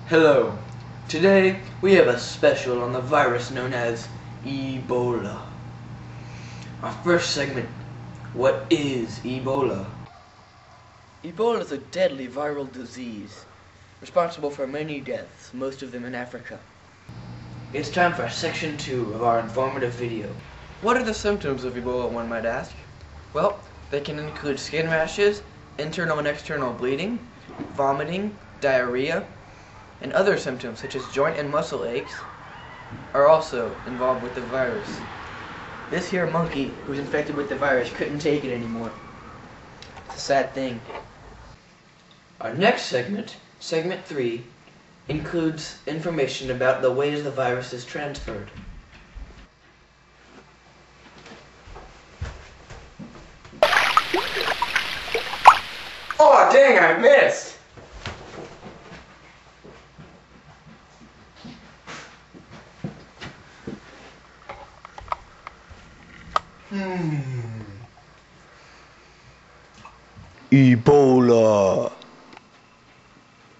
Hello. Today we have a special on the virus known as Ebola. Our first segment, what is Ebola? Ebola is a deadly viral disease responsible for many deaths, most of them in Africa. It's time for section 2 of our informative video. What are the symptoms of Ebola, one might ask? Well, they can include skin rashes, internal and external bleeding, vomiting, diarrhea, and other symptoms such as joint and muscle aches are also involved with the virus. This here monkey who's infected with the virus couldn't take it anymore. It's a sad thing. Our next segment, segment 3, includes information about the ways the virus is transferred. Oh dang, I missed! Ebola.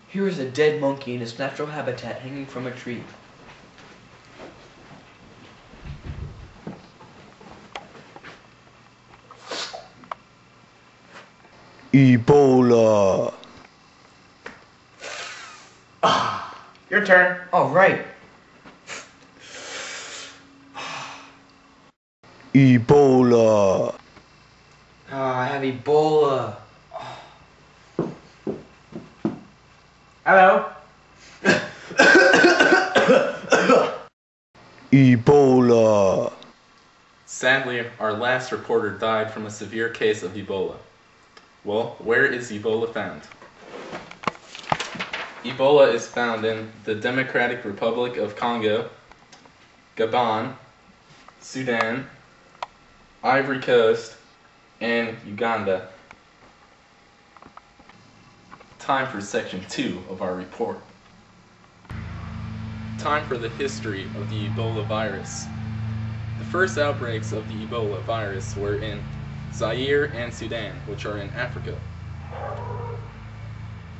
Here is a dead monkey in its natural habitat hanging from a tree. Ebola. Your turn. All right. Ebola. I have Ebola. Hello? Ebola. Sadly, our last reporter died from a severe case of Ebola. Well, where is Ebola found? Ebola is found in the Democratic Republic of Congo, Gabon, Sudan, Ivory Coast, and Uganda. Time for section 2 of our report. Time for the history of the Ebola virus. The first outbreaks of the Ebola virus were in Zaire and Sudan, which are in Africa.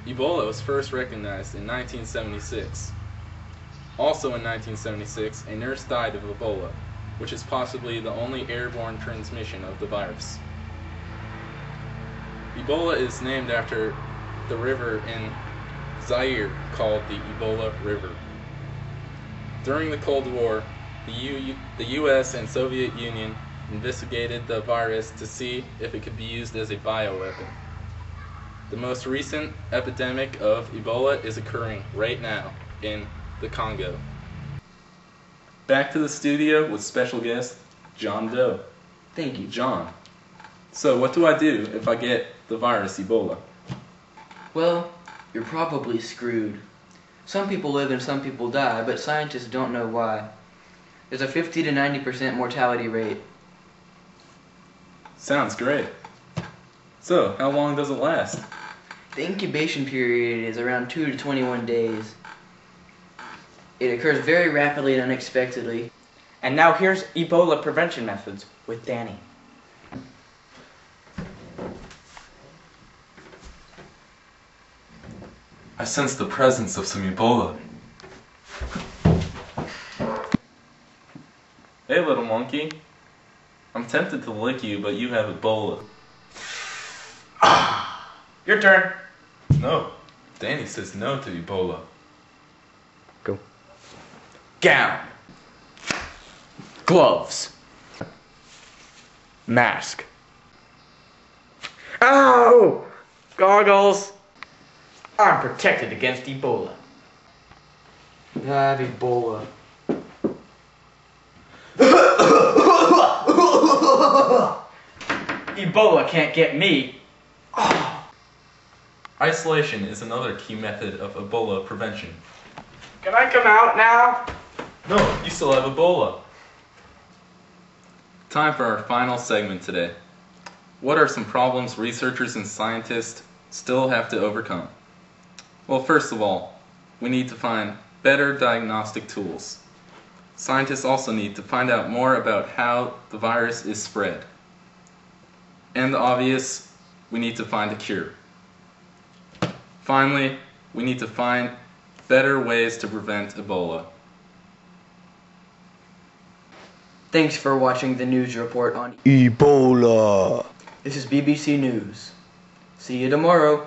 Ebola was first recognized in 1976. Also in 1976, a nurse died of Ebola, which is possibly the only airborne transmission of the virus. Ebola is named after the river in Zaire called the Ebola River. During the Cold War, the US and Soviet Union investigated the virus to see if it could be used as a bioweapon. The most recent epidemic of Ebola is occurring right now in the Congo. Back to the studio with special guest John Doe. Thank you. John, so what do I do if I get the virus Ebola? Well, you're probably screwed. Some people live and some people die, but scientists don't know why. There's a 50 to 90% mortality rate. Sounds great. So, how long does it last? The incubation period is around 2 to 21 days. It occurs very rapidly and unexpectedly. And now here's Ebola prevention methods with Danny. I sense the presence of some Ebola. Hey little monkey. I'm tempted to lick you, but you have Ebola. Your turn. No, Danny says no to Ebola. Go. Gown. Gloves. Mask. Ow! Goggles. I'm protected against Ebola. I have Ebola. Ebola can't get me. Isolation is another key method of Ebola prevention. Can I come out now? No, you still have Ebola. Time for our final segment today. What are some problems researchers and scientists still have to overcome? Well, first of all, we need to find better diagnostic tools. Scientists also need to find out more about how the virus is spread. And the obvious, we need to find a cure. Finally, we need to find better ways to prevent Ebola. Thanks for watching the news report on Ebola. This is BBC News. See you tomorrow.